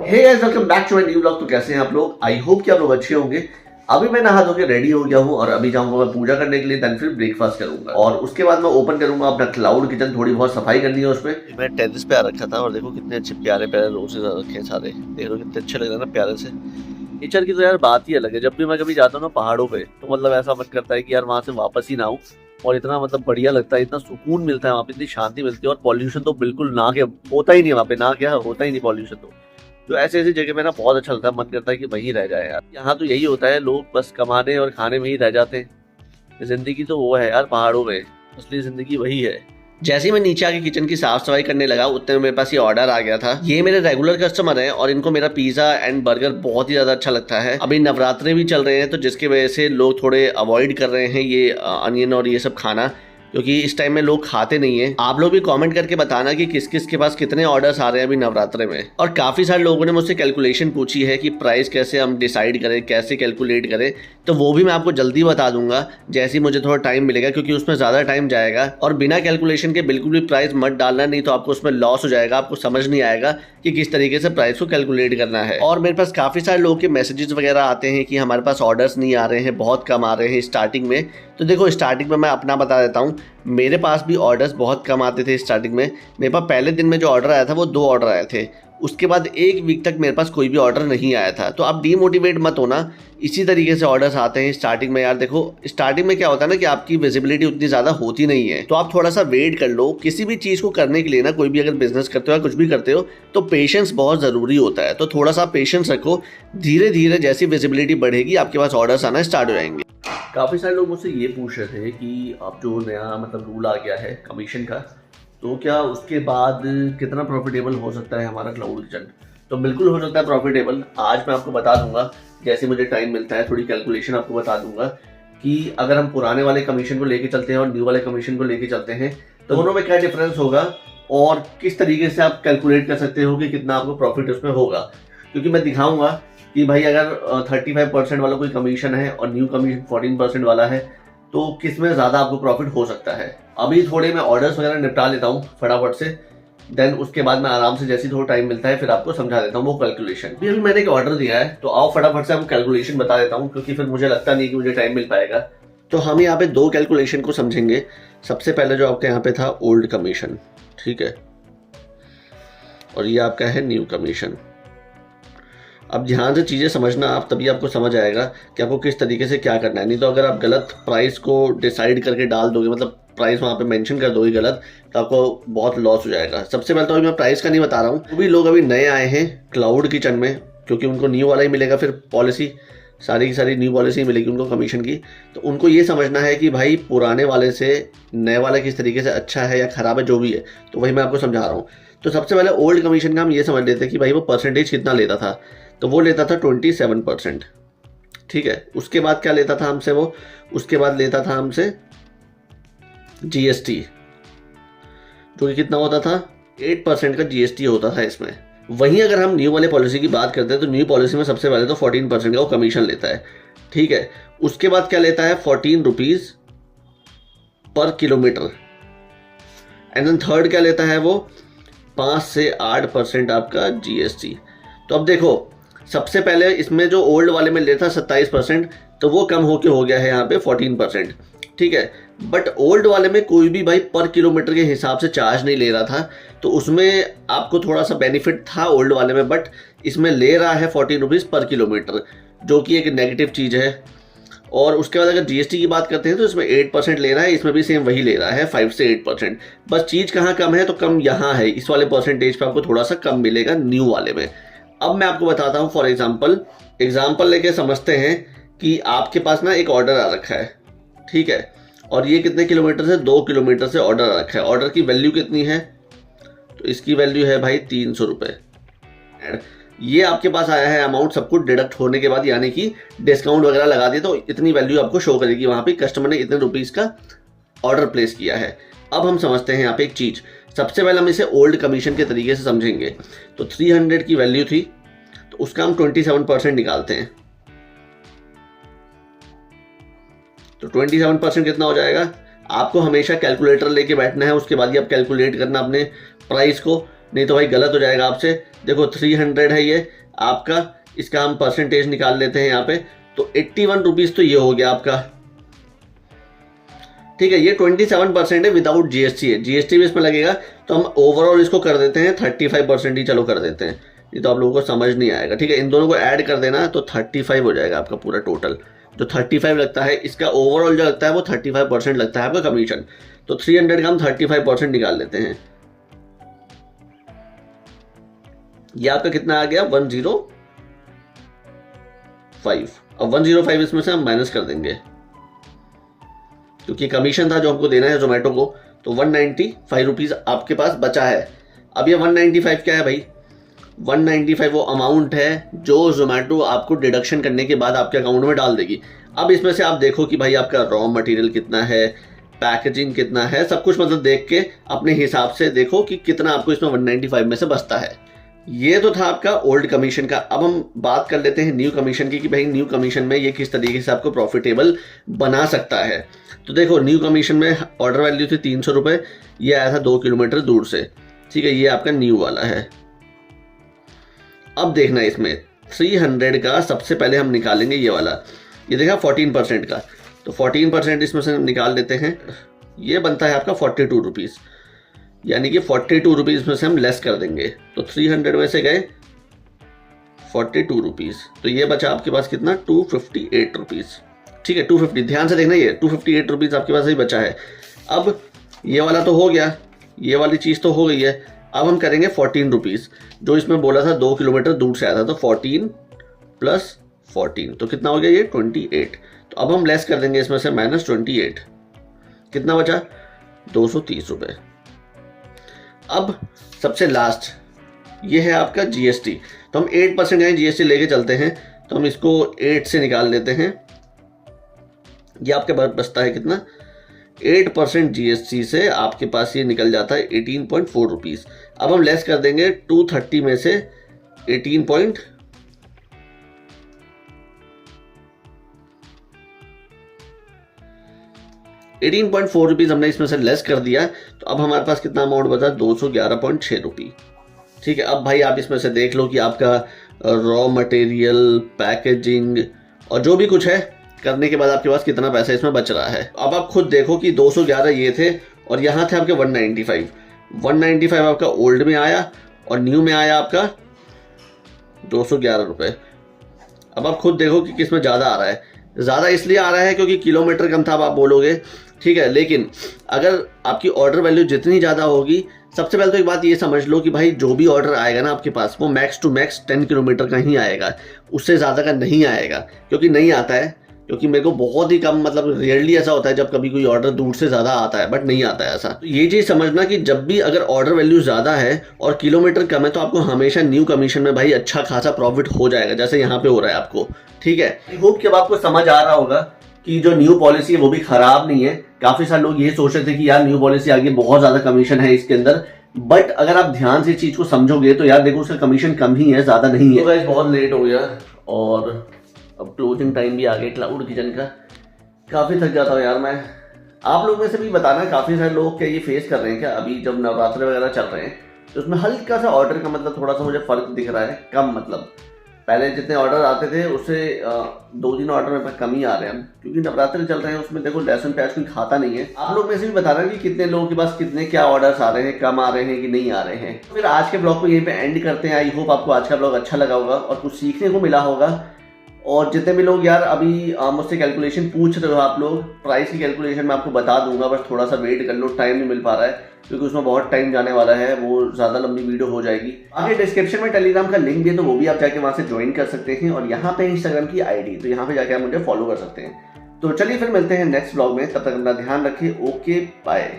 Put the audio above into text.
Hey guys, welcome back to my new vlog. तो कैसे हैं आप लोग? आई होप कि आप लोग अच्छे होंगे। अभी मैं नहा धो के रेडी हो गया हूँ और अभी जाऊंगा मैं पूजा करने के लिए, देन फिर ब्रेकफास्ट करूंगा और उसके बाद मैं ओपन करूंगा अपना क्लाउड किचन। थोड़ी बहुत सफाई करनी है उसमें। मैं टेरेस पे आ रखा था और देखो कितने अच्छे प्यारे प्यारे रोजेस रखे हैं सारे। देख लो कितने अच्छे लग रहे हैं ना, प्यारे से। नेचर की तो यार बात ही अलग है। जब भी मैं कभी जाता हूँ ना पहाड़ों पे, तो मतलब ऐसा मन करता है कि यार वहां से वापस ही ना आऊँ। और इतना मतलब बढ़िया लगता है, इतना सुकून मिलता है वहाँ पे, इतनी शांति मिलती है। और पॉल्यूशन तो बिल्कुल ना के होता ही नहीं है वहाँ पे, ना क्या होता ही नहीं पॉल्यूशन। तो ऐसे ऐसी जगह पे ना बहुत अच्छा लगता है, मन करता है कि वहीं रह जाए यार। यहाँ तो यही होता है, लोग बस कमाने और खाने में ही रह जाते हैं। जिंदगी तो वो है यार पहाड़ों में, असली जिंदगी वही है। जैसे ही मैं नीचे आके किचन की साफ सफाई करने लगा, उतने में मेरे पास ये ऑर्डर आ गया था। ये मेरे रेगुलर कस्टमर हैं और इनको मेरा पिज्जा एंड बर्गर बहुत ही ज्यादा अच्छा लगता है। अभी नवरात्रे भी चल रहे हैं, तो जिसकी वजह से लोग थोड़े अवॉइड कर रहे हैं ये अनियन और ये सब खाना, क्योंकि इस टाइम में लोग खाते नहीं है। आप लोग भी कमेंट करके बताना कि किस किस के पास कितने ऑर्डर्स आ रहे हैं अभी नवरात्रे में। और काफी सारे लोगों ने मुझसे कैलकुलेशन पूछी है कि प्राइस कैसे हम डिसाइड करें, कैसे कैलकुलेट करें। तो वो भी मैं आपको जल्दी बता दूंगा जैसे ही मुझे थोड़ा टाइम मिलेगा, क्योंकि उसमें ज्यादा टाइम जाएगा। और बिना कैलकुलेशन के बिल्कुल भी प्राइस मत डालना, नहीं तो आपको उसमें लॉस हो जाएगा। आपको समझ नहीं आएगा कि किस तरीके से प्राइस को कैलकुलेट करना है। और मेरे पास काफी सारे लोगों के मैसेजेस वगैरह आते हैं कि हमारे पास ऑर्डर्स नहीं आ रहे हैं, बहुत कम आ रहे हैं स्टार्टिंग में। तो देखो, स्टार्टिंग में मैं अपना बता देता हूँ। मेरे पास भी ऑर्डर्स बहुत कम आते थे स्टार्टिंग में। मेरे पास पहले दिन में जो ऑर्डर आया था वो 2 ऑर्डर आए थे। उसके बाद 1 वीक तक मेरे पास कोई भी ऑर्डर नहीं आया था। तो आप डीमोटिवेट मत होना, इसी तरीके से ऑर्डर्स आते हैं स्टार्टिंग में। यार देखो, स्टार्टिंग में क्या होता है ना कि आपकी विजिबिलिटी उतनी ज़्यादा होती नहीं है, तो आप थोड़ा सा वेट कर लो। किसी भी चीज़ को करने के लिए ना, कोई भी अगर बिजनेस करते हो या कुछ भी करते हो, तो पेशेंस बहुत ज़रूरी होता है। तो थोड़ा सा पेशेंस रखो। धीरे धीरे जैसी विजिबिलिटी बढ़ेगी, आपके पास ऑर्डर्स आना स्टार्ट हो जाएंगे। काफ़ी सारे लोग मुझसे ये पूछ रहे थे कि अब जो नया मतलब रूल आ गया है कमीशन का, तो क्या उसके बाद कितना प्रॉफिटेबल हो सकता है हमारा क्लाउड किचन? तो बिल्कुल हो सकता है प्रॉफिटेबल। आज मैं आपको बता दूंगा, जैसे मुझे टाइम मिलता है थोड़ी कैलकुलेशन आपको बता दूंगा कि अगर हम पुराने वाले कमीशन को लेके चलते हैं और न्यू वाले कमीशन को लेके चलते हैं, तो दोनों में क्या डिफरेंस होगा और किस तरीके से आप कैलकुलेट कर सकते हो कि कितना आपको प्रॉफिट उसमें होगा। क्योंकि मैं दिखाऊंगा कि भाई अगर 35% वाला कोई कमीशन है और न्यू कमीशन 14% वाला है, तो किस में ज़्यादा आपको प्रॉफिट हो सकता है। अभी थोड़े मैं ऑर्डर्स वगैरह निपटा लेता हूँ फटाफट से, देन उसके बाद मैं आराम से जैसे थोड़ा टाइम मिलता है फिर आपको समझा देता हूँ वो कैलकुलेशन। अभी मैंने एक ऑर्डर दिया है, तो आओ फटाफट से आपको कैलकुलेशन बता देता हूँ, क्योंकि फिर मुझे लगता नहीं कि मुझे टाइम मिल पाएगा। तो हम यहाँ पे 2 कैलकुलेशन को समझेंगे। सबसे पहले जो आपके यहाँ पे था ओल्ड कमीशन, ठीक है, और ये आपका है न्यू कमीशन। अब ध्यान से चीज़ें समझना आप, तभी आपको समझ आएगा कि आपको किस तरीके से क्या करना है। नहीं तो अगर आप गलत प्राइस को डिसाइड करके डाल दोगे, मतलब प्राइस वहाँ पे मेंशन कर दोगे गलत, तो आपको बहुत लॉस हो जाएगा। सबसे पहले तो अभी मैं प्राइस का नहीं बता रहा हूँ। वो भी लोग अभी नए आए हैं क्लाउड किचन में, क्योंकि उनको न्यू वाला ही मिलेगा। फिर पॉलिसी सारी की सारी न्यू पॉलिसी मिलेगी उनको कमीशन की। तो उनको ये समझना है कि भाई पुराने वाले से नए वाला किस तरीके से अच्छा है या ख़राब है, जो भी है। तो वही मैं आपको समझा रहा हूँ। तो सबसे पहले ओल्ड कमीशन का हम ये समझ लेते हैं कि भाई वो परसेंटेज कितना लेता था। तो वो लेता था 27%, ठीक है। उसके बाद क्या लेता था हमसे वो? उसके बाद लेता था हमसे जीएसटी, जो कि कितना होता था? 8% का जीएसटी होता था इसमें। वहीं अगर हम न्यू वाले पॉलिसी की बात करते हैं, तो न्यू पॉलिसी में सबसे पहले तो 14% का वो कमीशन लेता है, ठीक है। उसके बाद क्या लेता है? 14 रुपीज़ पर किलोमीटर। एंड देन थर्ड क्या लेता है वो? 5 से 8% आपका जीएसटी। तो अब देखो, सबसे पहले इसमें जो ओल्ड वाले में लेता 27%, तो वो कम होके हो गया है यहाँ पे 14%, ठीक है। बट ओल्ड वाले में कोई भी भाई पर किलोमीटर के हिसाब से चार्ज नहीं ले रहा था, तो उसमें आपको थोड़ा सा बेनिफिट था ओल्ड वाले में। बट इसमें ले रहा है 14 रुपीज़ पर किलोमीटर, जो कि एक नेगेटिव चीज़ है। और उसके बाद अगर जीएसटी की बात करते हैं, तो इसमें 8% ले रहा है, इसमें भी सेम वही ले रहा है 5 से 8%। बस चीज़ कहाँ कम है? तो कम यहाँ है, इस वाले परसेंटेज पर आपको थोड़ा सा कम मिलेगा न्यू वाले में। अब मैं आपको बताता हूँ, फॉर एग्जाम्पल लेके समझते हैं कि आपके पास ना एक ऑर्डर आ रखा है, ठीक है, और ये कितने किलोमीटर से? 2 किलोमीटर से ऑर्डर आ रखा है। ऑर्डर की वैल्यू कितनी है? तो इसकी वैल्यू है भाई 300 रुपये। ये आपके पास आया है अमाउंट सब कुछ डिडक्ट होने के बाद, यानी कि डिस्काउंट वगैरह लगा दिया, तो इतनी वैल्यू आपको शो करेगी वहाँ पे, कस्टमर ने इतने रुपीज़ का ऑर्डर प्लेस किया है। अब हम समझते हैं यहाँ पे एक चीज़। सबसे पहले हम इसे ओल्ड कमीशन के तरीके से समझेंगे। तो 300 की वैल्यू थी, तो उसका हम 27% निकालते हैं। तो 27% कितना हो जाएगा? आपको हमेशा कैलकुलेटर लेके बैठना है, उसके बाद ही आप कैलकुलेट करना अपने प्राइस को। नहीं तो भाई गलत हो जाएगा आपसे। देखो 300 है ये आपका, इसका हम परसेंटेज निकाल लेते हैं यहाँ पे, तो 81 रुपीज़ तो ये हो गया आपका। ठीक है, ये 27% है विदाउट जीएसटी है, जीएसटी भी इसमें लगेगा, तो हम ओवरऑल इसको कर देते हैं 35% ही चलो कर देते हैं, ये तो आप लोगों को समझ नहीं आएगा। ठीक है, इन दोनों को ऐड कर देना तो 35 हो जाएगा आपका पूरा टोटल। जो 35 लगता है इसका ओवरऑल जो लगता है वो 35% लगता है आपका कमीशन। तो 300 का हम 35% निकाल लेते हैं। ये आपका कितना आ गया 105। अब 105 इसमें से हम माइनस कर देंगे क्योंकि कमीशन था जो हमको देना है जोमेटो को, तो 195 रुपीज़ आपके पास बचा है। अब ये 195 क्या है भाई, 195 वो अमाउंट है जो जोमेटो आपको डिडक्शन करने के बाद आपके अकाउंट में डाल देगी। अब इसमें से आप देखो कि भाई आपका रॉ मटेरियल कितना है, पैकेजिंग कितना है, सब कुछ मतलब देख के अपने हिसाब से देखो कि कितना आपको इसमें 195 में से बचता है। ये तो था आपका ओल्ड कमीशन का। अब हम बात कर लेते हैं न्यू कमीशन की कि भाई न्यू कमीशन में ये किस तरीके से आपको प्रॉफिटेबल बना सकता है। तो देखो न्यू कमीशन में ऑर्डर वैल्यू थी 300 रुपये, ये आया था 2 किलोमीटर दूर से। ठीक है, ये आपका न्यू वाला है। अब देखना इसमें 300 का सबसे पहले हम निकालेंगे ये वाला, ये देखा 14% का, तो 14% इसमें से निकाल देते हैं, ये बनता है आपका 42 रुपीज़, यानी कि 42 रुपीज़ में से हम लेस कर देंगे। तो 300 में से गए 42 रुपीज़, तो ये बचा आपके पास कितना 258 रुपीज़। ठीक है 250, ध्यान से देखना ये 258 रुपीज़ आपके पास ही बचा है। अब ये वाला तो हो गया, ये वाली चीज़ तो हो गई है। अब हम करेंगे 14 रुपीज़, जो इसमें बोला था 2 किलोमीटर दूर से आया था, तो 14 + 14 तो कितना हो गया ये 28। तो अब हम लेस कर देंगे इसमें से -28, कितना बचा 230 रुपये। अब सबसे लास्ट ये है आपका जीएसटी, तो हम 8% यानी जीएसटी लेके चलते हैं, तो हम इसको 8 से निकाल लेते हैं। ये आपके पास बचता है कितना 8% जीएसटी से आपके पास ये निकल जाता है 18.4 रुपीज़। अब हम लेस कर देंगे 230 में से 18.4 रुपीज़ हमने इसमें से लेस कर दिया, तो अब हमारे पास कितना अमाउंट बचा 211.6 रुपये। ठीक है, अब भाई आप इसमें से देख लो कि आपका रॉ मटेरियल, पैकेजिंग और जो भी कुछ है करने के बाद आपके पास कितना पैसा इसमें बच रहा है। अब आप खुद देखो कि 211 ये थे और यहाँ थे आपके 195 आपका ओल्ड में आया और न्यू में आया आपका 211 रुपये। अब आप खुद देखो कि किस में ज़्यादा आ रहा है। ज़्यादा इसलिए आ रहा है क्योंकि किलोमीटर कम था, अब आप बोलोगे ठीक है, लेकिन अगर आपकी ऑर्डर वैल्यू जितनी ज़्यादा होगी, सबसे पहले तो एक बात ये समझ लो कि भाई जो भी ऑर्डर आएगा ना आपके पास वो मैक्स टू मैक्स 10 किलोमीटर का ही आएगा, उससे ज़्यादा का नहीं आएगा। क्योंकि नहीं आता है, क्योंकि मेरे को बहुत ही कम मतलब रियरली ऐसा होता है जब कभी कोई ऑर्डर दूर से ज़्यादा आता है, बट नहीं आता है ऐसा। तो ये चीज़ समझना कि जब भी अगर ऑर्डर वैल्यू ज़्यादा है और किलोमीटर कम है तो आपको हमेशा न्यू कमीशन में भाई अच्छा खासा प्रॉफिट हो जाएगा, जैसे यहाँ पे हो रहा है आपको। ठीक है, आई होप कि अब आपको समझ आ रहा होगा कि जो न्यू पॉलिसी है वो भी खराब नहीं है। काफ़ी सारे लोग ये सोच रहे थे कि यार न्यू पॉलिसी आगे बहुत ज़्यादा कमीशन है इसके अंदर, बट अगर आप ध्यान से चीज़ को समझोगे तो यार देखो उसका कमीशन कम ही है, ज़्यादा नहीं है। तो गाइस बहुत लेट हो गया और अब क्लोजिंग टाइम भी आ गया क्लाउड किचन का। काफ़ी थक जाता हूँ यार मैं। आप लोग में से भी बताना काफ़ी सारे लोग क्या ये फेस कर रहे हैं क्या, अभी जब नवरात्र वगैरह चल रहे हैं तो उसमें हल्का सा ऑर्डर का मतलब थोड़ा सा मुझे फ़र्क दिख रहा है, कम मतलब पहले जितने ऑर्डर आते थे उससे 2-3 ऑर्डर में कम ही आ रहे हैं, क्योंकि नवरात्र चल रहे हैं। उसमें देखो लहसुन प्याज कोई खाता नहीं है। आप लोग में से भी बता रहे हैं कि कितने लोगों के पास कितने क्या ऑर्डर्स आ रहे हैं, कम आ रहे हैं कि नहीं आ रहे हैं। फिर आज के ब्लॉग को यहीं पे एंड करते हैं। आई होप आपको आज का ब्लॉग अच्छा लगा होगा और कुछ सीखने को मिला होगा। और जितने भी लोग यार अभी मुझसे कैलकुलेशन पूछ रहे हो, आप लोग प्राइस की कैलकुलेशन मैं आपको बता दूंगा, बस थोड़ा सा वेट कर लो, टाइम नहीं मिल पा रहा है क्योंकि उसमें बहुत टाइम जाने वाला है, वो ज़्यादा लंबी वीडियो हो जाएगी। आगे डिस्क्रिप्शन में टेलीग्राम का लिंक भी है, तो वो भी आप जाके वहाँ से ज्वाइन कर सकते हैं। और यहाँ पे इंस्टाग्राम की आईडी, तो यहाँ पे जाके आप मुझे फॉलो कर सकते हैं। तो चलिए फिर मिलते हैं नेक्स्ट ब्लॉग में, तब तक अपना ध्यान रखिए। Okay bye.